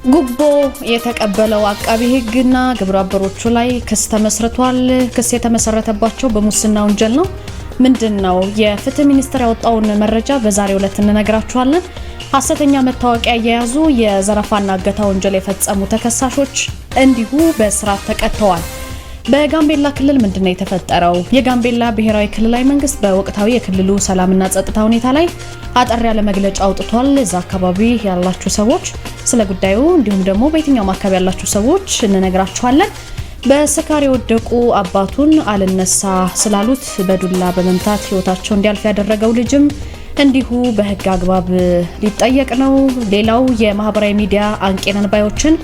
ጉቦ የተቀበለው አቃቢ ህግና ግብረ አበሮቹ ላይ ክስ ተመስርቷል። ክስ የተመሰረተባቸው በሙስና ወንጀል ነው። ምንድነው? የፍትህ ሚኒስቴር ያወጣውን መረጃ በዛሬው ዕለት እንነግራችኋለን። ሐሰተኛ መታወቂያ የያዙ የዘረፋና እገታ ወንጀል የፈጸሙ ተከሳሾች እንዲሁ በእስራት ተቀጥተዋል። በጋምቤላ ክልል ምንድነው የተፈጠረው? የጋምቤላ ብሔራዊ ክልላዊ መንግስት በወቅታዊ የክልሉ ሰላምና ጸጥታ ሁኔታ ላይ አጠር ያለ መግለጫ አውጥቷል። እዛ አካባቢ ያላችሁ ሰዎች ስለ ጉዳዩ እንዲሁም ደግሞ በየትኛውም አካባቢ ያላችሁ ሰዎች እንነግራችኋለን። በስካር የወደቁ አባቱን አልነሳ ስላሉት በዱላ በመምታት ህይወታቸው እንዲያልፍ ያደረገው ልጅም እንዲሁ በህግ አግባብ ሊጠየቅ ነው። ሌላው የማህበራዊ ሚዲያ አንቄነን ባዮችን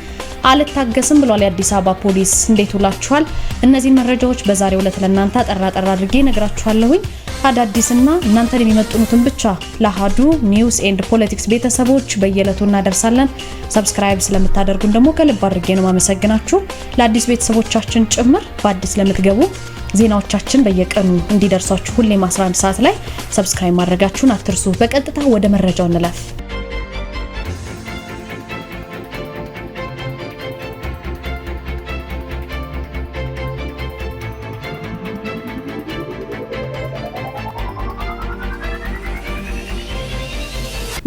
አልታገስም ብሏል የአዲስ አበባ ፖሊስ። እንዴት ውላችኋል? እነዚህን መረጃዎች በዛሬው ዕለት ለእናንተ ጠራ አድርጌ ነግራችኋለሁኝ። አዳዲስና እናንተን የሚመጥኑትን ብቻ ለአሃዱ ኒውስ ኤንድ ፖለቲክስ ቤተሰቦች በየዕለቱ እናደርሳለን። ሰብስክራይብ ስለምታደርጉን ደግሞ ከልብ አድርጌ ነው ማመሰግናችሁ። ለአዲስ ቤተሰቦቻችን ጭምር በአዲስ ለምትገቡ ዜናዎቻችን በየቀኑ እንዲደርሷችሁ ሁሌም 11 ሰዓት ላይ ሰብስክራይብ ማድረጋችሁን አትርሱ። በቀጥታ ወደ መረጃው እንለፍ።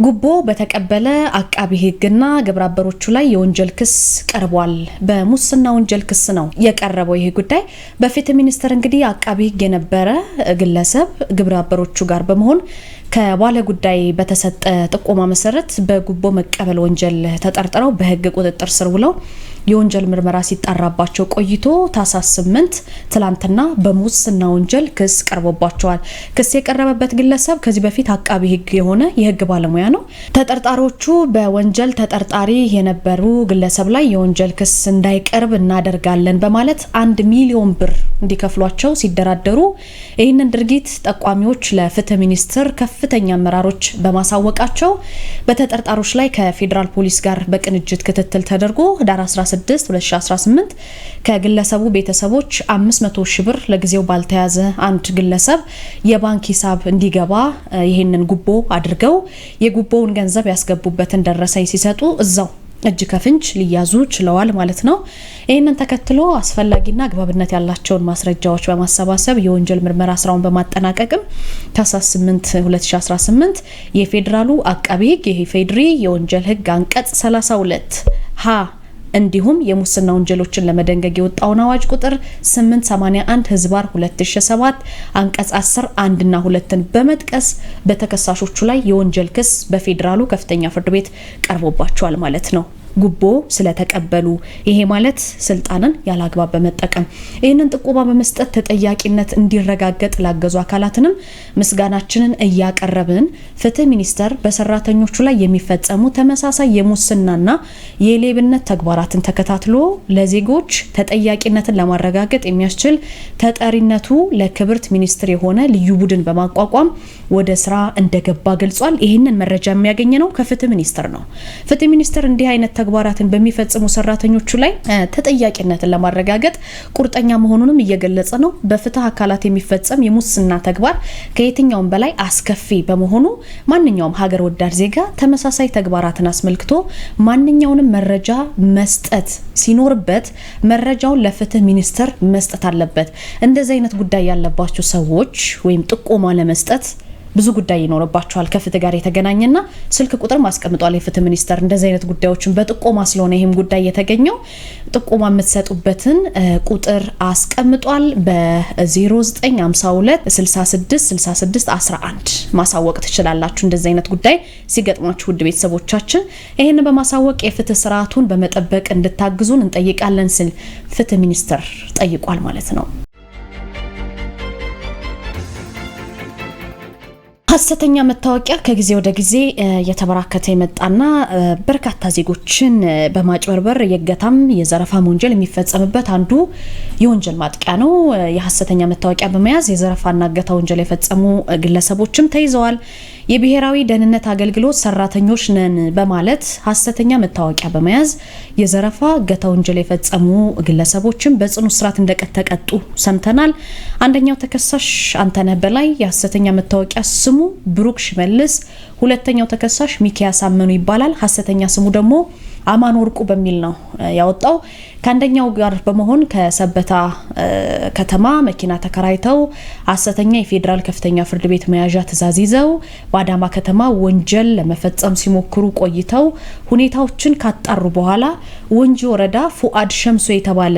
ጉቦ በተቀበለ አቃቢ ህግና ግብረ አበሮቹ ላይ የወንጀል ክስ ቀርቧል። በሙስና ወንጀል ክስ ነው የቀረበው። ይሄ ጉዳይ በፍትህ ሚኒስቴር እንግዲህ አቃቢ ህግ የነበረ ግለሰብ ግብረ አበሮቹ ጋር በመሆን ከባለ ጉዳይ በተሰጠ ጥቆማ መሰረት በጉቦ መቀበል ወንጀል ተጠርጥረው በህግ ቁጥጥር ስር ውለው የወንጀል ምርመራ ሲጣራባቸው ቆይቶ ታህሳስ 8 ትላንትና በሙስና ወንጀል ክስ ቀርቦባቸዋል። ክስ የቀረበበት ግለሰብ ከዚህ በፊት አቃቢ ህግ የሆነ የህግ ባለሙያ ነው። ተጠርጣሪዎቹ በወንጀል ተጠርጣሪ የነበሩ ግለሰብ ላይ የወንጀል ክስ እንዳይቀርብ እናደርጋለን በማለት 1 ሚሊዮን ብር እንዲከፍሏቸው ሲደራደሩ ይህንን ድርጊት ጠቋሚዎች ለፍትህ ሚኒስቴር ከፍተኛ አመራሮች በማሳወቃቸው በተጠርጣሪዎች ላይ ከፌዴራል ፖሊስ ጋር በቅንጅት ክትትል ተደርጎ ህዳር 16 2018 ከግለሰቡ ቤተሰቦች 500 ሺህ ብር ለጊዜው ባልተያዘ አንድ ግለሰብ የባንክ ሂሳብ እንዲገባ ይሄንን ጉቦ አድርገው የጉቦውን ገንዘብ ያስገቡበትን ደረሰኝ ሲሰጡ እዛው እጅ ከፍንጅ ሊያዙ ችለዋል ማለት ነው። ይህንን ተከትሎ አስፈላጊና አግባብነት ያላቸውን ማስረጃዎች በማሰባሰብ የወንጀል ምርመራ ስራውን በማጠናቀቅም ታህሳስ 8 2018 የፌዴራሉ አቃቢ ህግ የፌድሪ የወንጀል ህግ አንቀጽ 32 ሀ እንዲሁም የሙስና ወንጀሎችን ለመደንገግ የወጣውን አዋጅ ቁጥር 881 ህዝባር 2007 አንቀጽ 10 1 እና 2ን በመጥቀስ በተከሳሾቹ ላይ የወንጀል ክስ በፌዴራሉ ከፍተኛ ፍርድ ቤት ቀርቦባቸዋል ማለት ነው። ጉቦ ስለተቀበሉ ይሄ ማለት ስልጣንን ያላግባብ በመጠቀም ይህንን ጥቆማ በመስጠት ተጠያቂነት እንዲረጋገጥ ላገዙ አካላትንም ምስጋናችንን እያቀረብን ፍትህ ሚኒስቴር በሰራተኞቹ ላይ የሚፈጸሙ ተመሳሳይ የሙስናና የሌብነት ተግባራትን ተከታትሎ ለዜጎች ተጠያቂነትን ለማረጋገጥ የሚያስችል ተጠሪነቱ ለክብርት ሚኒስትር የሆነ ልዩ ቡድን በማቋቋም ወደ ስራ እንደገባ ገልጿል። ይህንን መረጃ የሚያገኝ ነው ከፍትህ ሚኒስቴር ነው። ፍትህ ሚኒስቴር እንዲህ አይነት ተግባራትን በሚፈጽሙ ሰራተኞቹ ላይ ተጠያቂነትን ለማረጋገጥ ቁርጠኛ መሆኑንም እየገለጸ ነው። በፍትህ አካላት የሚፈጸም የሙስና ተግባር ከየትኛውም በላይ አስከፊ በመሆኑ ማንኛውም ሀገር ወዳድ ዜጋ ተመሳሳይ ተግባራትን አስመልክቶ ማንኛውንም መረጃ መስጠት ሲኖርበት መረጃውን ለፍትህ ሚኒስቴር መስጠት አለበት። እንደዚህ አይነት ጉዳይ ያለባቸው ሰዎች ወይም ጥቆማ ለመስጠት ብዙ ጉዳይ ይኖርባቸዋል ከፍትህ ጋር የተገናኘና ስልክ ቁጥር ማስቀምጧል የፍትህ ሚኒስቴር። እንደዚህ አይነት ጉዳዮችን በጥቆማ ስለሆነ ይሄም ጉዳይ የተገኘው ጥቆማ የምትሰጡበትን ቁጥር አስቀምጧል። በ0952 66 66 11 ማሳወቅ ትችላላችሁ። እንደዚህ አይነት ጉዳይ ሲገጥማችሁ ውድ ቤተሰቦቻችን ይሄን በማሳወቅ የፍትህ ስርዓቱን በመጠበቅ እንድታግዙን እንጠይቃለን ሲል ፍትህ ሚኒስቴር ጠይቋል ማለት ነው። ሐሰተኛ መታወቂያ ከጊዜ ወደ ጊዜ የተበራከተ የመጣና በርካታ ዜጎችን በማጭበርበር የገታም የዘረፋም ወንጀል የሚፈጸምበት አንዱ የወንጀል ማጥቂያ ነው። የሐሰተኛ መታወቂያ በመያዝ የዘረፋና እገታ ወንጀል የፈጸሙ ግለሰቦችም ተይዘዋል። የብሔራዊ ደህንነት አገልግሎት ሰራተኞች ነን በማለት ሐሰተኛ መታወቂያ በመያዝ የዘረፋ እገታ ወንጀል የፈጸሙ ግለሰቦችም በጽኑ እስራት እንደተቀጡ ሰምተናል። አንደኛው ተከሳሽ አንተነህ በላይ የሐሰተኛ መታወቂያ ስሙ ብሩክ ሽመልስ፣ ሁለተኛው ተከሳሽ ሚኪያስ አመኑ ይባላል። ሐሰተኛ ስሙ ደግሞ አማን ወርቁ በሚል ነው ያወጣው። ከአንደኛው ጋር በመሆን ከሰበታ ከተማ መኪና ተከራይተው ሐሰተኛ የፌዴራል ከፍተኛ ፍርድ ቤት መያዣ ትዕዛዝ ይዘው በአዳማ ከተማ ወንጀል ለመፈጸም ሲሞክሩ ቆይተው ሁኔታዎችን ካጣሩ በኋላ ወንጂ ወረዳ ፉአድ ሸምሶ የተባለ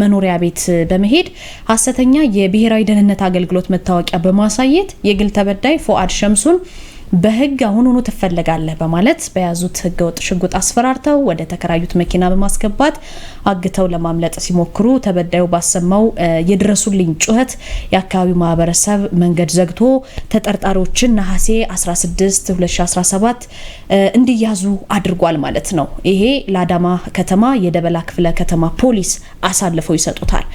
መኖሪያ ቤት በመሄድ ሐሰተኛ የብሔራዊ ደህንነት አገልግሎት መታወቂያ በማሳየት የግል ተበዳይ ፉአድ ሸምሱን በህግ አሁኑኑ ትፈለጋለህ በማለት በያዙት ህገወጥ ሽጉጥ አስፈራርተው ወደ ተከራዩት መኪና በማስገባት አግተው ለማምለጥ ሲሞክሩ ተበዳዩ ባሰማው የድረሱልኝ ጩኸት የአካባቢው ማህበረሰብ መንገድ ዘግቶ ተጠርጣሪዎችን ነሐሴ 16 2017 እንዲያዙ አድርጓል ማለት ነው። ይሄ ለአዳማ ከተማ የደበላ ክፍለ ከተማ ፖሊስ አሳልፈው ይሰጡታል።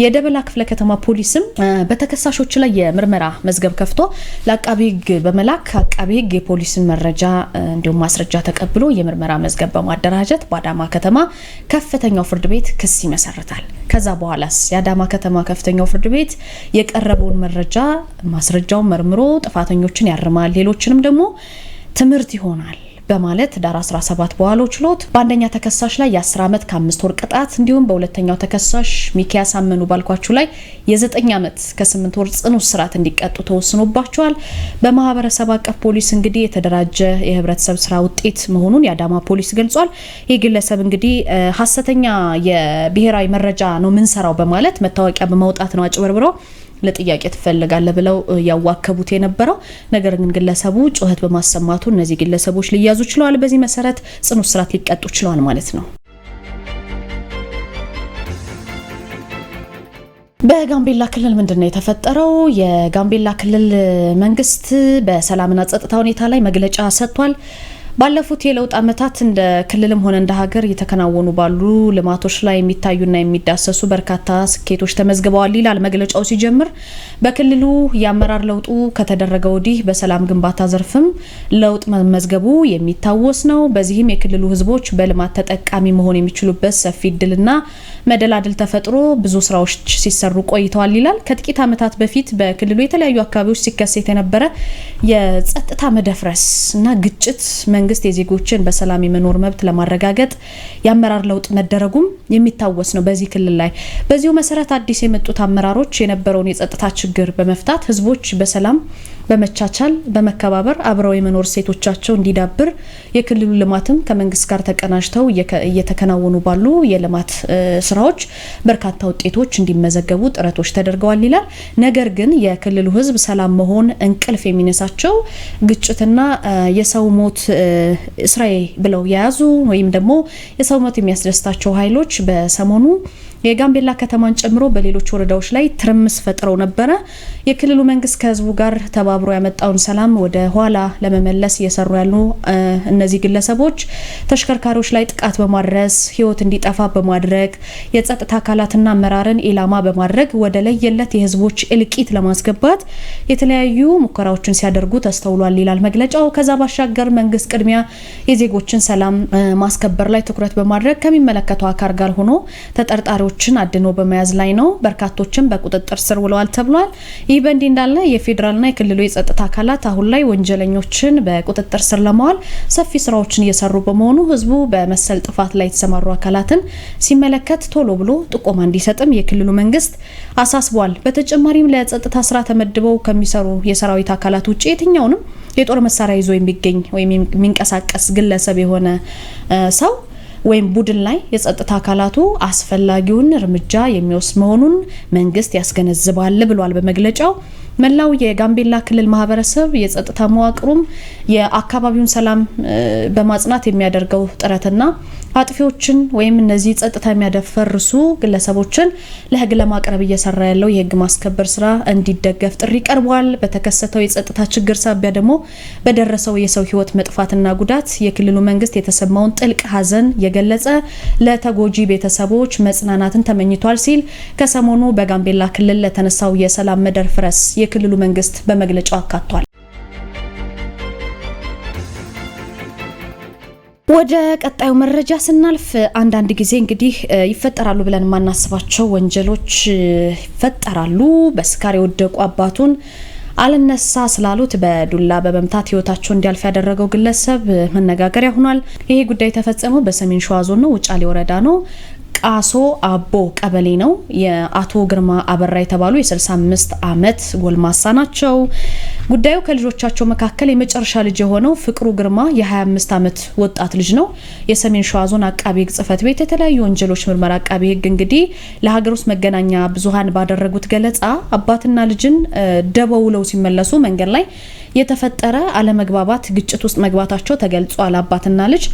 የደበላ ክፍለ ከተማ ፖሊስም በተከሳሾች ላይ የምርመራ መዝገብ ከፍቶ ለአቃቢ ህግ በመላክ አቃቢ ህግ የፖሊስን መረጃ እንዲሁም ማስረጃ ተቀብሎ የምርመራ መዝገብ በማደራጀት በአዳማ ከተማ ከፍተኛው ፍርድ ቤት ክስ ይመሰርታል። ከዛ በኋላስ የአዳማ ከተማ ከፍተኛው ፍርድ ቤት የቀረበውን መረጃ ማስረጃውን መርምሮ ጥፋተኞችን ያርማል፣ ሌሎችንም ደግሞ ትምህርት ይሆናል በማለት ዳር 17 በዋለው ችሎት በአንደኛ ተከሳሽ ላይ የ10 ዓመት ከ5 ወር ቅጣት እንዲሁም በሁለተኛው ተከሳሽ ሚኪያስ አመኑ ባልኳችሁ ላይ የ9 ዓመት ከ8 ወር ጽኑ እስራት እንዲቀጡ ተወስኖባቸዋል። በማህበረሰብ አቀፍ ፖሊስ እንግዲህ የተደራጀ የህብረተሰብ ስራ ውጤት መሆኑን የአዳማ ፖሊስ ገልጿል። ይህ ግለሰብ እንግዲህ ሐሰተኛ የብሔራዊ መረጃ ነው ምንሰራው በማለት መታወቂያ በማውጣት ነው አጭበርብረው ለጥያቄ ትፈልጋለህ ብለው ያዋከቡት የነበረው ነገር ግን ግለሰቡ ጩኸት በማሰማቱ እነዚህ ግለሰቦች ሊያዙ ችለዋል። በዚህ መሰረት ጽኑ እስራት ሊቀጡ ችለዋል ማለት ነው። በጋምቤላ ክልል ምንድነው የተፈጠረው? የጋምቤላ ክልል መንግስት በሰላምና ጸጥታ ሁኔታ ላይ መግለጫ ሰጥቷል። ባለፉት የለውጥ ዓመታት እንደ ክልልም ሆነ እንደ ሀገር እየተከናወኑ ባሉ ልማቶች ላይ የሚታዩና የሚዳሰሱ በርካታ ስኬቶች ተመዝግበዋል ይላል መግለጫው ሲጀምር። በክልሉ የአመራር ለውጡ ከተደረገ ወዲህ በሰላም ግንባታ ዘርፍም ለውጥ መመዝገቡ የሚታወስ ነው። በዚህም የክልሉ ህዝቦች በልማት ተጠቃሚ መሆን የሚችሉበት ሰፊ እድልና መደላድል ተፈጥሮ ብዙ ስራዎች ሲሰሩ ቆይተዋል ይላል። ከጥቂት ዓመታት በፊት በክልሉ የተለያዩ አካባቢዎች ሲከሰት የነበረ የጸጥታ መደፍረስ እና ግጭት መንግስት የዜጎችን በሰላም የመኖር መብት ለማረጋገጥ የአመራር ለውጥ መደረጉም የሚታወስ ነው በዚህ ክልል ላይ። በዚሁ መሰረት አዲስ የመጡት አመራሮች የነበረውን የጸጥታ ችግር በመፍታት ህዝቦች በሰላም በመቻቻል በመከባበር አብረው የመኖር ሴቶቻቸው እንዲዳብር የክልሉ ልማትም ከመንግስት ጋር ተቀናጅተው እየተከናወኑ ባሉ የልማት ስራዎች በርካታ ውጤቶች እንዲመዘገቡ ጥረቶች ተደርገዋል ይላል። ነገር ግን የክልሉ ህዝብ ሰላም መሆን እንቅልፍ የሚነሳቸው ግጭትና የሰው ሞት እስራኤ ብለው የያዙ ወይም ደግሞ የሰው ሞት የሚያስደስታቸው ኃይሎች በሰሞኑ የጋምቤላ ከተማን ጨምሮ በሌሎች ወረዳዎች ላይ ትርምስ ፈጥረው ነበረ። የክልሉ መንግስት ከህዝቡ ጋር ተባብሮ ያመጣውን ሰላም ወደ ኋላ ለመመለስ እየሰሩ ያሉ እነዚህ ግለሰቦች ተሽከርካሪዎች ላይ ጥቃት በማድረስ ህይወት እንዲጠፋ በማድረግ የጸጥታ አካላትና አመራርን ኢላማ በማድረግ ወደ ለየለት የህዝቦች እልቂት ለማስገባት የተለያዩ ሙከራዎችን ሲያደርጉ ተስተውሏል ይላል መግለጫው። ከዛ ባሻገር መንግስት ቅድሚያ የዜጎችን ሰላም ማስከበር ላይ ትኩረት በማድረግ ከሚመለከተው አካል ጋር ሆኖ ተጠርጣሪዎችን አድኖ በመያዝ ላይ ነው። በርካቶችን በቁጥጥር ስር ውለዋል ተብሏል። ይህ በእንዲህ እንዳለ የፌዴራልና የክልሉ የጸጥታ አካላት አሁን ላይ ወንጀለኞችን በቁጥጥር ስር ለማዋል ሰፊ ስራዎችን እየሰሩ በመሆኑ ህዝቡ በመሰል ጥፋት ላይ የተሰማሩ አካላትን ሲመለከት ቶሎ ብሎ ጥቆማ እንዲሰጥም የክልሉ መንግስት አሳስቧል። በተጨማሪም ለጸጥታ ስራ ተመድበው ከሚሰሩ የሰራዊት አካላት ውጪ የትኛውንም የጦር መሳሪያ ይዞ የሚገኝ ወይም የሚንቀሳቀስ ግለሰብ የሆነ ሰው ወይም ቡድን ላይ የጸጥታ አካላቱ አስፈላጊውን እርምጃ የሚወስድ መሆኑን መንግስት ያስገነዝባል ብሏል በመግለጫው። መላው የጋምቤላ ክልል ማህበረሰብ የጸጥታ መዋቅሩም የአካባቢውን ሰላም በማጽናት የሚያደርገው ጥረትና አጥፊዎችን ወይም እነዚህ ጸጥታ የሚያደፈርሱ ግለሰቦችን ለህግ ለማቅረብ እየሰራ ያለው የህግ ማስከበር ስራ እንዲደገፍ ጥሪ ቀርቧል። በተከሰተው የጸጥታ ችግር ሳቢያ ደግሞ በደረሰው የሰው ህይወት መጥፋትና ጉዳት የክልሉ መንግስት የተሰማውን ጥልቅ ሐዘን የገለጸ ለተጎጂ ቤተሰቦች መጽናናትን ተመኝቷል ሲል ከሰሞኑ በጋምቤላ ክልል ለተነሳው የሰላም መደፍረስ የክልሉ መንግስት በመግለጫው አካቷል። ወደ ቀጣዩ መረጃ ስናልፍ አንዳንድ ጊዜ እንግዲህ ይፈጠራሉ ብለን ማናስባቸው ወንጀሎች ይፈጠራሉ። በስካር የወደቁ አባቱን አልነሳ ስላሉት በዱላ በመምታት ህይወታቸው እንዲያልፍ ያደረገው ግለሰብ መነጋገሪያ ሆኗል። ይሄ ጉዳይ ተፈጸመው በሰሜን ሸዋ ዞን ነው፣ ውጫሌ ወረዳ ነው። ቃሶ አቦ ቀበሌ ነው። የአቶ ግርማ አበራ የተባሉ የ65 ዓመት ጎልማሳ ናቸው። ጉዳዩ ከልጆቻቸው መካከል የመጨረሻ ልጅ የሆነው ፍቅሩ ግርማ የ25 ዓመት ወጣት ልጅ ነው። የሰሜን ሸዋ ዞን አቃቢ ህግ ጽህፈት ቤት የተለያዩ ወንጀሎች ምርመራ አቃቢ ህግ እንግዲህ ለሀገር ውስጥ መገናኛ ብዙሃን ባደረጉት ገለጻ አባትና ልጅን ደበውለው ሲመለሱ መንገድ ላይ የተፈጠረ አለመግባባት ግጭት ውስጥ መግባታቸው ተገልጿል። አባትና ልጅ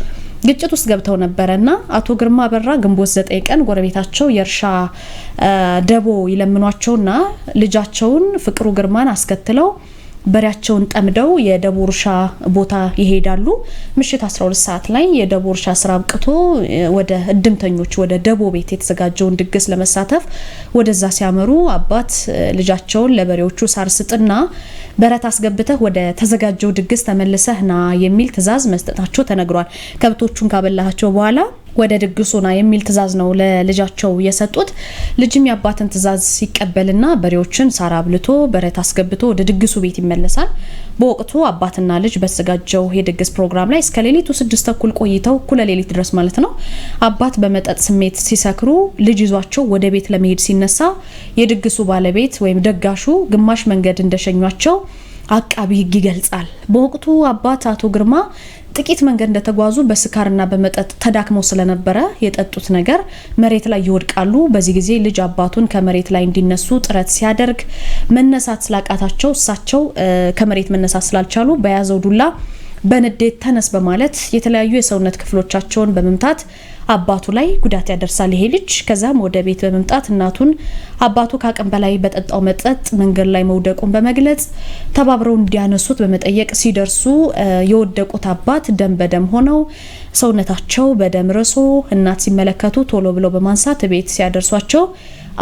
ግጭት ውስጥ ገብተው ነበርና አቶ ግርማ አበራ ግንቦት 9 ቀን ጎረቤታቸው የእርሻ ደቦ ይለምኗቸውና ልጃቸውን ፍቅሩ ግርማን አስከትለው በሬያቸውን ጠምደው የደቦ እርሻ ቦታ ይሄዳሉ። ምሽት 12 ሰዓት ላይ የደቦ እርሻ ስራ አብቅቶ ወደ እድምተኞች ወደ ደቦ ቤት የተዘጋጀውን ድግስ ለመሳተፍ ወደዛ ሲያመሩ አባት ልጃቸውን ለበሬዎቹ ሳር ስጥና በረት አስገብተህ ወደ ተዘጋጀው ድግስ ተመልሰህና የሚል ትዕዛዝ መስጠታቸው ተነግሯል። ከብቶቹን ካበላሃቸው በኋላ ወደ ድግሱና የሚል ትዕዛዝ ነው ለልጃቸው የሰጡት። ልጅም የአባትን ትዕዛዝ ሲቀበልና በሬዎችን ሳር አብልቶ በረት አስገብቶ ወደ ድግሱ ቤት ይመለሳል። በወቅቱ አባትና ልጅ በተዘጋጀው የድግስ ፕሮግራም ላይ እስከ ሌሊቱ 6 ተኩል ቆይተው እኩለ ሌሊት ድረስ ማለት ነው አባት በመጠጥ ስሜት ሲሰክሩ ልጅ ይዟቸው ወደ ቤት ለመሄድ ሲነሳ የድግሱ ባለቤት ወይም ደጋሹ ግማሽ መንገድ እንደሸኟቸው አቃቢ ህግ ይገልጻል። በወቅቱ አባት አቶ ግርማ ጥቂት መንገድ እንደተጓዙ በስካርና በመጠጥ ተዳክመው ስለነበረ የጠጡት ነገር መሬት ላይ ይወድቃሉ። በዚህ ጊዜ ልጅ አባቱን ከመሬት ላይ እንዲነሱ ጥረት ሲያደርግ መነሳት ስላቃታቸው እሳቸው ከመሬት መነሳት ስላልቻሉ በያዘው ዱላ በንዴት ተነስ በማለት የተለያዩ የሰውነት ክፍሎቻቸውን በመምታት አባቱ ላይ ጉዳት ያደርሳል ይሄ ልጅ። ከዛም ወደ ቤት በመምጣት እናቱን አባቱ ከአቅም በላይ በጠጣው መጠጥ መንገድ ላይ መውደቁን በመግለጽ ተባብረው እንዲያነሱት በመጠየቅ ሲደርሱ የወደቁት አባት ደም በደም ሆነው ሰውነታቸው በደም ርሶ እናት ሲመለከቱ ቶሎ ብለው በማንሳት ቤት ሲያደርሷቸው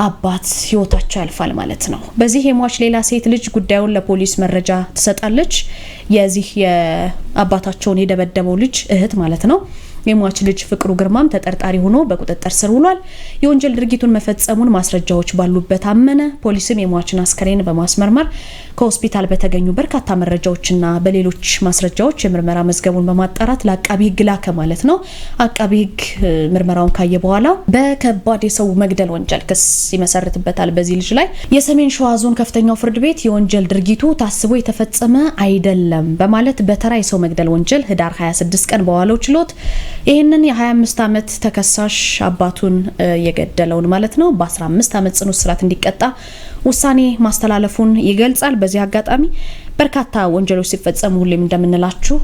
አባት ህይወታቸው ያልፋል ማለት ነው። በዚህ የሟች ሌላ ሴት ልጅ ጉዳዩን ለፖሊስ መረጃ ትሰጣለች። የዚህ የአባታቸውን የደበደበው ልጅ እህት ማለት ነው። የሟች ልጅ ፍቅሩ ግርማም ተጠርጣሪ ሆኖ በቁጥጥር ስር ውሏል። የወንጀል ድርጊቱን መፈጸሙን ማስረጃዎች ባሉበት አመነ። ፖሊስም የሟችን አስከሬን በማስመርመር ከሆስፒታል በተገኙ በርካታ መረጃዎችና በሌሎች ማስረጃዎች የምርመራ መዝገቡን በማጣራት ለአቃቢ ህግ ላከ ማለት ነው። አቃቢ ህግ ምርመራውን ካየ በኋላ በከባድ የሰው መግደል ወንጀል ክስ ይመሰርትበታል በዚህ ልጅ ላይ። የሰሜን ሸዋ ዞን ከፍተኛው ፍርድ ቤት የወንጀል ድርጊቱ ታስቦ የተፈጸመ አይደለም በማለት በተራ የሰው መግደል ወንጀል ህዳር 26 ቀን በዋለው ችሎት ይህንን የ25 ዓመት ተከሳሽ አባቱን የገደለውን ማለት ነው በ15 ዓመት ጽኑ እስራት እንዲቀጣ ውሳኔ ማስተላለፉን ይገልጻል። በዚህ አጋጣሚ በርካታ ወንጀሎች ሲፈጸሙ ሁሌም እንደምንላችሁ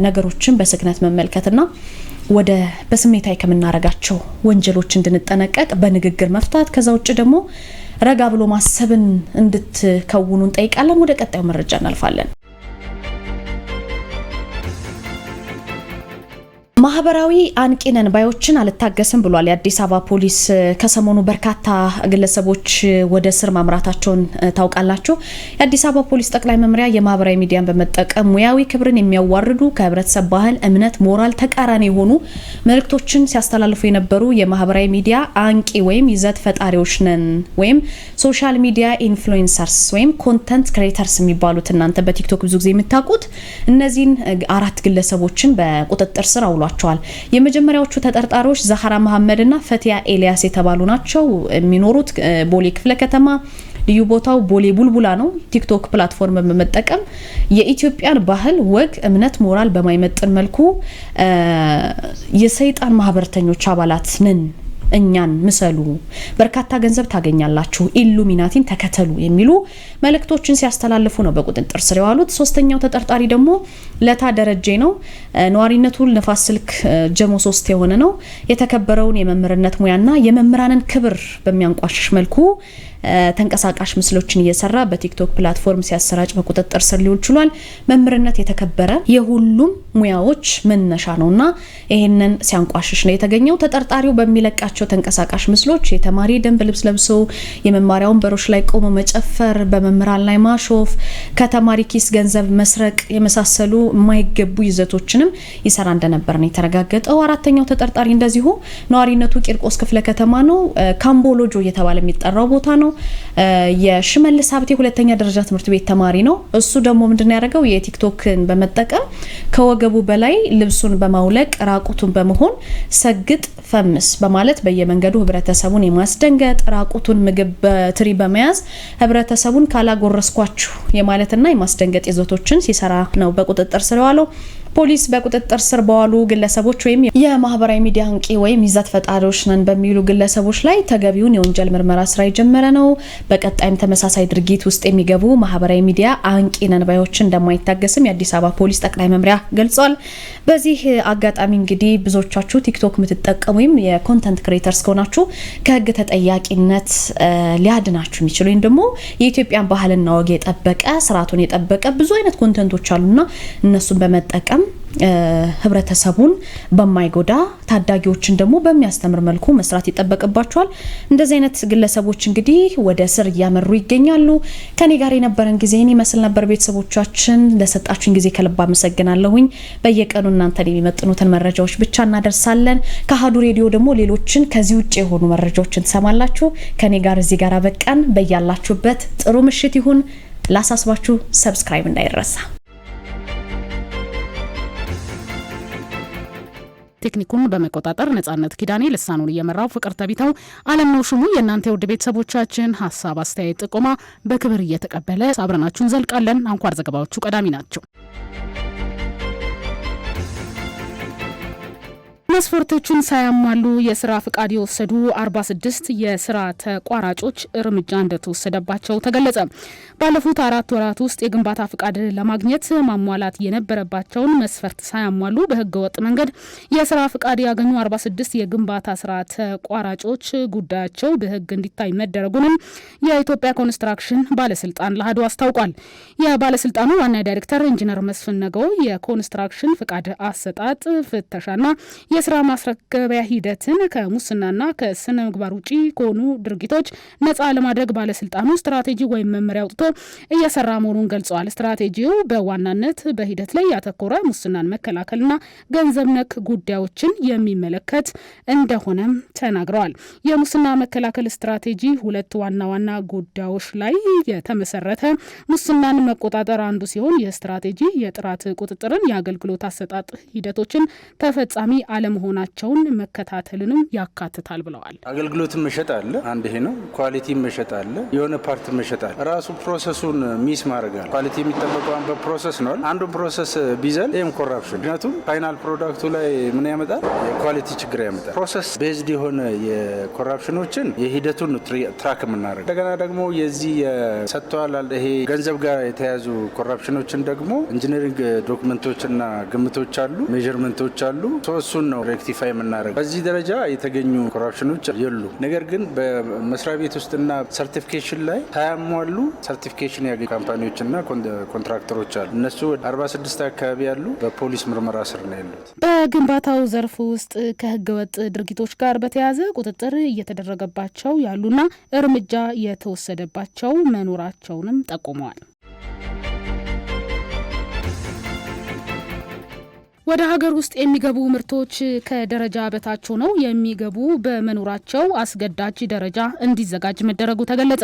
ነገሮችን በስክነት መመልከትና ወደ በስሜታዊ ከምናረጋቸው ወንጀሎች እንድንጠነቀቅ በንግግር መፍታት፣ ከዛ ውጭ ደግሞ ረጋ ብሎ ማሰብን እንድትከውኑ እንጠይቃለን። ወደ ቀጣዩ መረጃ እናልፋለን። ማህበራዊ አንቂነን ባዮችን አልታገስም ብሏል የአዲስ አበባ ፖሊስ። ከሰሞኑ በርካታ ግለሰቦች ወደ ስር ማምራታቸውን ታውቃላችሁ። የአዲስ አበባ ፖሊስ ጠቅላይ መምሪያ የማህበራዊ ሚዲያን በመጠቀም ሙያዊ ክብርን የሚያዋርዱ ከህብረተሰብ ባህል፣ እምነት፣ ሞራል ተቃራኒ የሆኑ መልእክቶችን ሲያስተላልፉ የነበሩ የማህበራዊ ሚዲያ አንቂ ወይም ይዘት ፈጣሪዎች ነን ወይም ሶሻል ሚዲያ ኢንፍሉዌንሰርስ ወይም ኮንተንት ክሬተርስ የሚባሉት እናንተ በቲክቶክ ብዙ ጊዜ የምታውቁት እነዚህን 4 ግለሰቦችን በቁጥጥር ስር አውሏል። የመጀመሪያዎቹ ተጠርጣሪዎች ዛህራ መሐመድ እና ፈቲያ ኤልያስ የተባሉ ናቸው። የሚኖሩት ቦሌ ክፍለ ከተማ ልዩ ቦታው ቦሌ ቡልቡላ ነው። ቲክቶክ ፕላትፎርም በመጠቀም የኢትዮጵያን ባህል፣ ወግ፣ እምነት፣ ሞራል በማይመጥን መልኩ የሰይጣን ማህበረተኞች አባላት ነን፣ እኛን ምሰሉ፣ በርካታ ገንዘብ ታገኛላችሁ፣ ኢሉሚናቲን ተከተሉ የሚሉ መልእክቶችን ሲያስተላልፉ ነው በቁጥጥር ስር የዋሉት። ሶስተኛው ተጠርጣሪ ደግሞ ለታ ደረጀ ነው። ነዋሪነቱ ንፋስ ስልክ ጀሞ 3 የሆነ ነው። የተከበረውን የመምህርነት ሙያና የመምህራንን ክብር በሚያንቋሽሽ መልኩ ተንቀሳቃሽ ምስሎችን እየሰራ በቲክቶክ ፕላትፎርም ሲያሰራጭ በቁጥጥር ስር ሊውል ችሏል። መምህርነት የተከበረ የሁሉም ሙያዎች መነሻ ነውና ይሄንን ሲያንቋሽሽ ነው የተገኘው። ተጠርጣሪው በሚለቃቸው ተንቀሳቃሽ ምስሎች የተማሪ ደንብ ልብስ ለብሶ የመማሪያ ወንበሮች ላይ ቆሞ መጨፈር፣ በመምህራን ላይ ማሾፍ፣ ከተማሪ ኪስ ገንዘብ መስረቅ የመሳሰሉ የማይገቡ ይዘቶችንም ይሰራ እንደነበር ነው የተረጋገጠው። አራተኛው ተጠርጣሪ እንደዚሁ ነዋሪነቱ ቂርቆስ ክፍለ ከተማ ነው። ካምቦሎጆ እየተባለ የሚጠራው ቦታ ነው። ነው። የሽመልስ ሀብቴ ሁለተኛ ደረጃ ትምህርት ቤት ተማሪ ነው። እሱ ደግሞ ምንድነው ያደረገው የቲክቶክን በመጠቀም ከወገቡ በላይ ልብሱን በማውለቅ ራቁቱን በመሆን ሰግጥ ፈምስ በማለት በየመንገዱ ህብረተሰቡን የማስደንገጥ ራቁቱን ምግብ በትሪ በመያዝ ህብረተሰቡን ካላጎረስኳችሁ የማለትና የማስደንገጥ ይዘቶችን ሲሰራ ነው በቁጥጥር ስር የዋለው። ፖሊስ በቁጥጥር ስር በዋሉ ግለሰቦች ወይም የማህበራዊ ሚዲያ አንቂ ወይም ይዘት ፈጣሪዎች ነን በሚሉ ግለሰቦች ላይ ተገቢውን የወንጀል ምርመራ ስራ የጀመረ ነው። በቀጣይም ተመሳሳይ ድርጊት ውስጥ የሚገቡ ማህበራዊ ሚዲያ አንቂ ነን ባዮችን እንደማይታገስም የአዲስ አበባ ፖሊስ ጠቅላይ መምሪያ ገልጿል። በዚህ አጋጣሚ እንግዲህ ብዙዎቻችሁ ቲክቶክ የምትጠቀሙ ወይም የኮንተንት ክሬተርስ ከሆናችሁ ከህግ ተጠያቂነት ሊያድናችሁ የሚችሉ ወይም ደግሞ የኢትዮጵያን ባህልና ወግ የጠበቀ ስርዓቱን የጠበቀ ብዙ አይነት ኮንተንቶች አሉና እነሱን በመጠቀም ህብረተሰቡን በማይጎዳ ታዳጊዎችን ደግሞ በሚያስተምር መልኩ መስራት ይጠበቅባቸዋል። እንደዚህ አይነት ግለሰቦች እንግዲህ ወደ ስር እያመሩ ይገኛሉ። ከኔ ጋር የነበረን ጊዜ ይመስል ነበር። ቤተሰቦቻችን ለሰጣችሁን ጊዜ ከልብ አመሰግናለሁኝ። በየቀኑ እናንተን የሚመጥኑትን መረጃዎች ብቻ እናደርሳለን። ከአሀዱ ሬዲዮ ደግሞ ሌሎችን ከዚህ ውጭ የሆኑ መረጃዎችን ትሰማላችሁ። ከኔ ጋር እዚህ ጋር በቃን። በያላችሁበት ጥሩ ምሽት ይሁን። ላሳስባችሁ ሰብስክራይብ እንዳይረሳ። ቴክኒኩን በመቆጣጠር ነጻነት ኪዳኔ፣ ልሳኑን እየመራው ፍቅር ተቢተው፣ አለም ነው ሹሙ የእናንተ ውድ ቤተሰቦቻችን ሀሳብ፣ አስተያየት፣ ጥቆማ በክብር እየተቀበለ አብረናችሁን ዘልቃለን። አንኳር ዘገባዎቹ ቀዳሚ ናቸው። መስፈርቶቹን ሳያሟሉ የስራ ፍቃድ የወሰዱ 46 የስራ ተቋራጮች እርምጃ እንደተወሰደባቸው ተገለጸ። ባለፉት 4 ወራት ውስጥ የግንባታ ፍቃድ ለማግኘት ማሟላት የነበረባቸውን መስፈርት ሳያሟሉ በህገወጥ መንገድ የስራ ፍቃድ ያገኙ 46 የግንባታ ስራ ተቋራጮች ጉዳያቸው በህግ እንዲታይ መደረጉንም የኢትዮጵያ ኮንስትራክሽን ባለስልጣን ለአሀዱ አስታውቋል። የባለስልጣኑ ዋና ዳይሬክተር ኢንጂነር መስፍን ነገው የኮንስትራክሽን ፍቃድ አሰጣጥ ፍተሻና የስራ ማስረከቢያ ሂደትን ከሙስናና ከስነ ምግባር ውጪ ከሆኑ ድርጊቶች ነፃ ለማድረግ ባለስልጣኑ ስትራቴጂ ወይም መመሪያ አውጥቶ እየሰራ መሆኑን ገልጸዋል። ስትራቴጂው በዋናነት በሂደት ላይ ያተኮረ ሙስናን መከላከልና ገንዘብ ነክ ጉዳዮችን የሚመለከት እንደሆነም ተናግረዋል። የሙስና መከላከል ስትራቴጂ 2 ዋና ዋና ጉዳዮች ላይ የተመሰረተ ሙስናን መቆጣጠር አንዱ ሲሆን የስትራቴጂ የጥራት ቁጥጥርን፣ የአገልግሎት አሰጣጥ ሂደቶችን ተፈጻሚ አለመሆናቸውን መከታተልንም ያካትታል ብለዋል። አገልግሎትን መሸጥ አለ፣ አንድ ይሄ ነው። ኳሊቲን መሸጥ አለ፣ የሆነ ፓርት መሸጥ አለ። ራሱ ፕሮሰሱን ሚስ ማድረግ አለ። ኳሊቲ የሚጠበቀው በፕሮሰስ ነው። አንዱ ፕሮሰስ ቢዘል ይህም ኮራፕሽን። ምክንያቱም ፋይናል ፕሮዳክቱ ላይ ምን ያመጣል? የኳሊቲ ችግር ያመጣል። ፕሮሰስ ቤዝድ የሆነ የኮራፕሽኖችን የሂደቱን ትራክ የምናደርግ እንደገና ደግሞ የዚህ ሰጥተዋል ይሄ ገንዘብ ጋር የተያዙ ኮራፕሽኖችን ደግሞ ኢንጂነሪንግ ዶክመንቶችና ግምቶች አሉ፣ ሜዥርመንቶች አሉ። እሱን ነው ሬክቲፋይ የምናደርግ። በዚህ ደረጃ የተገኙ ኮራፕሽኖች የሉ። ነገር ግን በመስሪያ ቤት ውስጥና ሰርቲፊኬሽን ላይ ሳያሟሉ ሰርቲፊኬሽን ያገኙ ካምፓኒዎችና ኮንትራክተሮች አሉ። እነሱ 46 አካባቢ ያሉ በፖሊስ ምርመራ ስር ነው ያሉት። በግንባታው ዘርፍ ውስጥ ከህገወጥ ድርጊቶች ጋር በተያያዘ ቁጥጥር እየተደረገባቸው ያሉና እርምጃ የተወሰደባቸው መኖራቸውንም ጠቁመዋል። ወደ ሀገር ውስጥ የሚገቡ ምርቶች ከደረጃ በታች ሆነው የሚገቡ በመኖራቸው አስገዳጅ ደረጃ እንዲዘጋጅ መደረጉ ተገለጸ።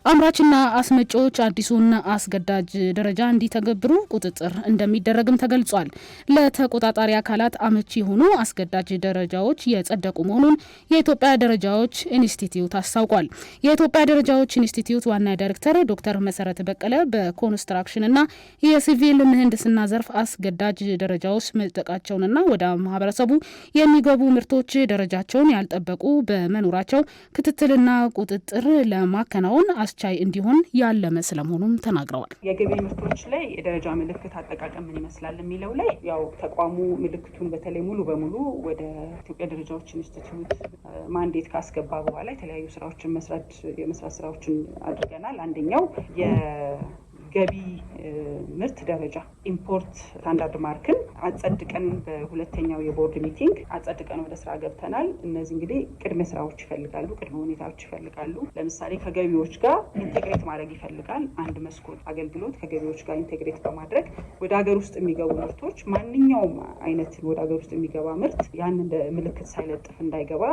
አምራችና አስመጪዎች አዲሱን አስገዳጅ ደረጃ እንዲተገብሩ ቁጥጥር እንደሚደረግም ተገልጿል። ለተቆጣጣሪ አካላት አመቺ የሆኑ አስገዳጅ ደረጃዎች የጸደቁ መሆኑን የኢትዮጵያ ደረጃዎች ኢንስቲትዩት አስታውቋል። የኢትዮጵያ ደረጃዎች ኢንስቲትዩት ዋና ዳይሬክተር ዶክተር መሰረት በቀለ በኮንስትራክሽንና የሲቪል ምህንድስና ዘርፍ አስገዳጅ ደረጃዎች መጠቃቸውንና ወደ ማህበረሰቡ የሚገቡ ምርቶች ደረጃቸውን ያልጠበቁ በመኖራቸው ክትትልና ቁጥጥር ለማከናወን አስቻይ እንዲሆን ያለመ ስለመሆኑም ተናግረዋል። የገቢ ምርቶች ላይ የደረጃ ምልክት አጠቃቀም ምን ይመስላል የሚለው ላይ ያው ተቋሙ ምልክቱን በተለይ ሙሉ በሙሉ ወደ ኢትዮጵያ ደረጃዎች ኢንስቲትዩት ማንዴት ካስገባ በኋላ የተለያዩ ስራዎችን የመስራት ስራዎችን አድርገናል። አንደኛው ገቢ ምርት ደረጃ ኢምፖርት ስታንዳርድ ማርክን አጸድቀን በሁለተኛው የቦርድ ሚቲንግ አጸድቀን ወደ ስራ ገብተናል። እነዚህ እንግዲህ ቅድመ ስራዎች ይፈልጋሉ፣ ቅድመ ሁኔታዎች ይፈልጋሉ። ለምሳሌ ከገቢዎች ጋር ኢንቴግሬት ማድረግ ይፈልጋል። አንድ መስኮት አገልግሎት ከገቢዎች ጋር ኢንቴግሬት በማድረግ ወደ ሀገር ውስጥ የሚገቡ ምርቶች ማንኛውም አይነት ወደ ሀገር ውስጥ የሚገባ ምርት ያን እንደ ምልክት ሳይለጥፍ እንዳይገባ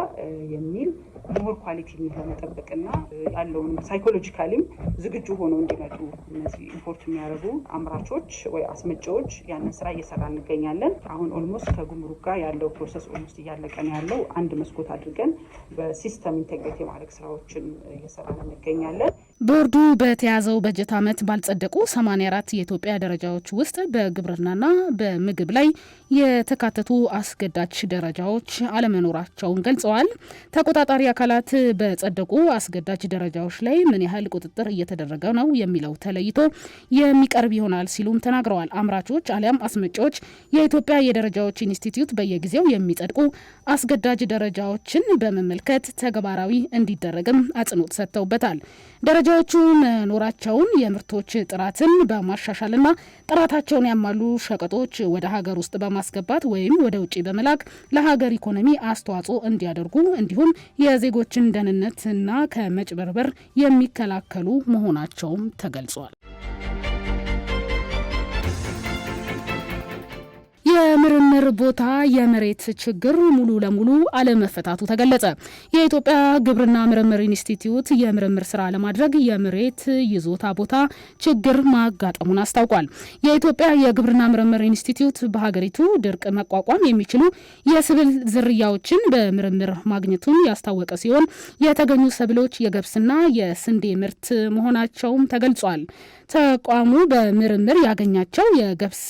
የሚል ሞር ኳሊቲ ለመጠበቅና ያለውን ሳይኮሎጂካሊም ዝግጁ ሆነው እንዲመጡ እነዚህ ኢምፖርት የሚያደርጉ አምራቾች ወይ አስመጪዎች ያንን ስራ እየሰራ እንገኛለን። አሁን ኦልሞስት ከጉምሩክ ጋር ያለው ፕሮሰስ ኦልሞስት እያለቀ ነው ያለው። አንድ መስኮት አድርገን በሲስተም ኢንቴግሬት የማድረግ ስራዎችን እየሰራ እንገኛለን። ቦርዱ በተያዘው በጀት ዓመት ባልጸደቁ 84 የኢትዮጵያ ደረጃዎች ውስጥ በግብርናና በምግብ ላይ የተካተቱ አስገዳጅ ደረጃዎች አለመኖራቸውን ገልጸዋል። ተቆጣጣሪ አካላት በጸደቁ አስገዳጅ ደረጃዎች ላይ ምን ያህል ቁጥጥር እየተደረገ ነው የሚለው ተለይቶ የሚቀርብ ይሆናል ሲሉም ተናግረዋል። አምራቾች አሊያም አስመጪዎች የኢትዮጵያ የደረጃዎች ኢንስቲትዩት በየጊዜው የሚጸድቁ አስገዳጅ ደረጃዎችን በመመልከት ተግባራዊ እንዲደረግም አጽንኦት ሰጥተውበታል። ደረጃዎቹ መኖራቸውን የምርቶች ጥራትን በማሻሻልና ጥራታቸውን ያሟሉ ሸቀጦች ወደ ሀገር ውስጥ በማስገባት ወይም ወደ ውጭ በመላክ ለሀገር ኢኮኖሚ አስተዋጽኦ እንዲያደርጉ እንዲሁም የዜጎችን ደህንነትና ከመጭበርበር የሚከላከሉ መሆናቸውም ተገልጿል። የምርምር ቦታ የመሬት ችግር ሙሉ ለሙሉ አለመፈታቱ ተገለጸ። የኢትዮጵያ ግብርና ምርምር ኢንስቲትዩት የምርምር ስራ ለማድረግ የመሬት ይዞታ ቦታ ችግር ማጋጠሙን አስታውቋል። የኢትዮጵያ የግብርና ምርምር ኢንስቲትዩት በሀገሪቱ ድርቅ መቋቋም የሚችሉ የሰብል ዝርያዎችን በምርምር ማግኘቱን ያስታወቀ ሲሆን የተገኙ ሰብሎች የገብስና የስንዴ ምርት መሆናቸውም ተገልጿል። ተቋሙ በምርምር ያገኛቸው የገብስ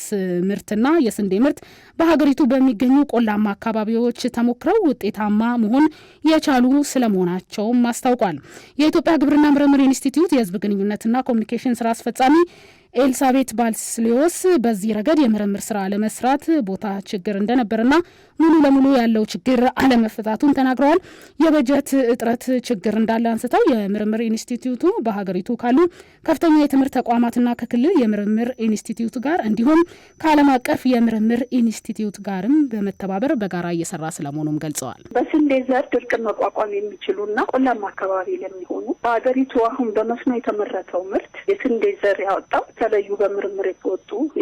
ምርትና የስንዴ ምርት በሀገሪቱ በሚገኙ ቆላማ አካባቢዎች ተሞክረው ውጤታማ መሆን የቻሉ ስለመሆናቸውም አስታውቋል። የኢትዮጵያ ግብርና ምርምር ኢንስቲትዩት የሕዝብ ግንኙነትና ኮሚኒኬሽን ስራ አስፈጻሚ ኤልሳቤት ባልስሊዮስ በዚህ ረገድ የምርምር ስራ ለመስራት ቦታ ችግር እንደነበርና ሙሉ ለሙሉ ያለው ችግር አለመፈታቱን ተናግረዋል። የበጀት እጥረት ችግር እንዳለ አንስተው የምርምር ኢንስቲትዩቱ በሀገሪቱ ካሉ ከፍተኛ የትምህርት ተቋማትና ከክልል የምርምር ኢንስቲትዩት ጋር እንዲሁም ከዓለም አቀፍ የምርምር ኢንስቲትዩት ጋርም በመተባበር በጋራ እየሰራ ስለመሆኑም ገልጸዋል። በስንዴ ዘር ድርቅን መቋቋም የሚችሉና ቆላማ አካባቢ ለሚሆኑ በሀገሪቱ አሁን በመስኖ የተመረተው ምርት የስንዴ ዘር ያወጣው የተለዩ በምርምር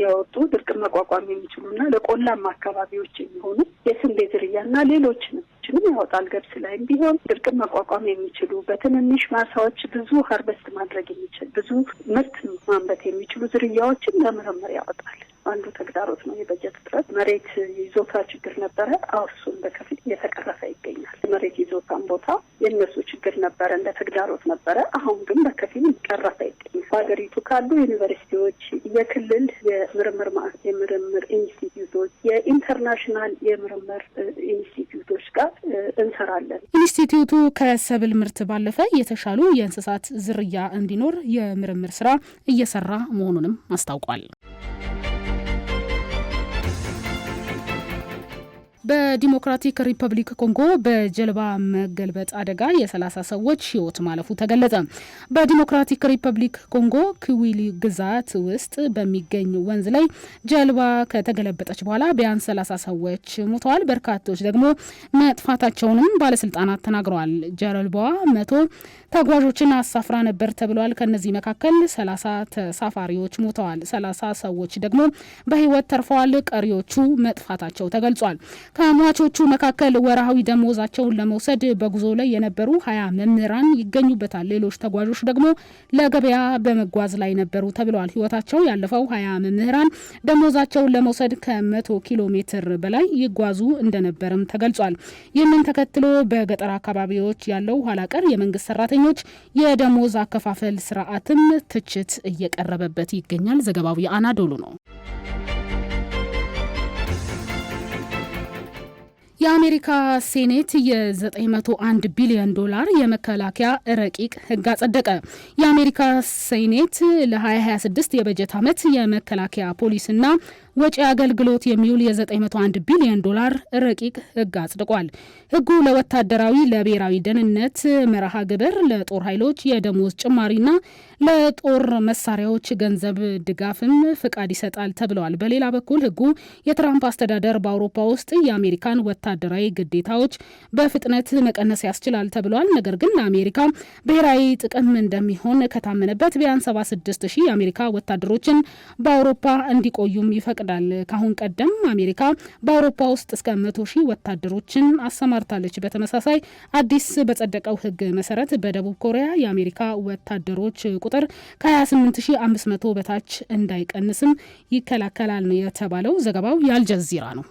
ያወጡ ድርቅን መቋቋም የሚችሉና ለቆላማ አካባቢዎች የሚሆኑ የስንዴ ዝርያና ሌሎችንም ያወጣል። ገብስ ላይም ቢሆን ድርቅን መቋቋም የሚችሉ በትንንሽ ማሳዎች ብዙ ሃርቨስት ማድረግ የሚችል ብዙ ምርት ማምረት የሚችሉ ዝርያዎችን ለምርምር ያወጣል። አንዱ ተግዳሮት ነው የበጀት እጥረት። መሬት ይዞታ ችግር ነበረ። እሱን በከፊል እየተቀረፈ ይገኛል። መሬት ይዞታን ቦታ የእነሱ ችግር ነበረ፣ እንደ ተግዳሮት ነበረ። አሁን ግን በከፊል እየተቀረፈ ይገኛል። በሀገሪቱ ካሉ ዩኒቨርሲቲዎች፣ የክልል የምርምር ኢንስቲትዩቶች፣ የኢንተርናሽናል የምርምር ኢንስቲትዩቶች ጋር እንሰራለን። ኢንስቲትዩቱ ከሰብል ምርት ባለፈ የተሻሉ የእንስሳት ዝርያ እንዲኖር የምርምር ስራ እየሰራ መሆኑንም አስታውቋል። በዲሞክራቲክ ሪፐብሊክ ኮንጎ በጀልባ መገልበጥ አደጋ የ30 ሰዎች ሕይወት ማለፉ ተገለጸ። በዲሞክራቲክ ሪፐብሊክ ኮንጎ ክዊሊ ግዛት ውስጥ በሚገኝ ወንዝ ላይ ጀልባ ከተገለበጠች በኋላ ቢያንስ 30 ሰዎች ሞተዋል፣ በርካቶች ደግሞ መጥፋታቸውንም ባለስልጣናት ተናግረዋል። ጀልባዋ 100 ተጓዦችን አሳፍራ ነበር ተብሏል። ከነዚህ መካከል 30 ተሳፋሪዎች ሞተዋል፣ 30 ሰዎች ደግሞ በህይወት ተርፈዋል፣ ቀሪዎቹ መጥፋታቸው ተገልጿል። ከሟቾቹ መካከል ወርሃዊ ደሞዛቸውን ለመውሰድ በጉዞ ላይ የነበሩ 20 መምህራን ይገኙበታል። ሌሎች ተጓዦች ደግሞ ለገበያ በመጓዝ ላይ ነበሩ ተብሏል። ህይወታቸው ያለፈው 20 መምህራን ደሞዛቸውን ለመውሰድ ከ100 ኪሎ ሜትር በላይ ይጓዙ እንደነበርም ተገልጿል። ይህንን ተከትሎ በገጠር አካባቢዎች ያለው ኋላቀር የመንግስት ሰራተኞች የደሞዝ አከፋፈል ስርዓትም ትችት እየቀረበበት ይገኛል። ዘገባው የአናዶሉ ነው። የአሜሪካ ሴኔት የ$901 ቢሊዮን የመከላከያ ረቂቅ ህግ አጸደቀ። የአሜሪካ ሴኔት ለ2026 የበጀት ዓመት የመከላከያ ፖሊስና ወጪ አገልግሎት የሚውል የ$901 ቢሊዮን ረቂቅ ህግ አጽድቋል። ህጉ ለወታደራዊ ለብሔራዊ ደህንነት መርሃ ግብር፣ ለጦር ኃይሎች የደሞዝ ጭማሪና ለጦር መሳሪያዎች ገንዘብ ድጋፍም ፍቃድ ይሰጣል ተብለዋል። በሌላ በኩል ህጉ የትራምፕ አስተዳደር በአውሮፓ ውስጥ የአሜሪካን ወታደራዊ ግዴታዎች በፍጥነት መቀነስ ያስችላል ተብሏል። ነገር ግን ለአሜሪካ ብሔራዊ ጥቅም እንደሚሆን ከታመነበት ቢያንስ 76,000 የአሜሪካ ወታደሮችን በአውሮፓ እንዲቆዩም ይፈቅዳል። ከአሁን ቀደም አሜሪካ በአውሮፓ ውስጥ እስከ 100,000 ወታደሮችን አሰማርታለች። በተመሳሳይ አዲስ በጸደቀው ህግ መሰረት በደቡብ ኮሪያ የአሜሪካ ወታደሮች ቁጥር ከ28,500 በታች እንዳይቀንስም ይከላከላል ነው የተባለው። ዘገባው የአልጀዚራ ነው።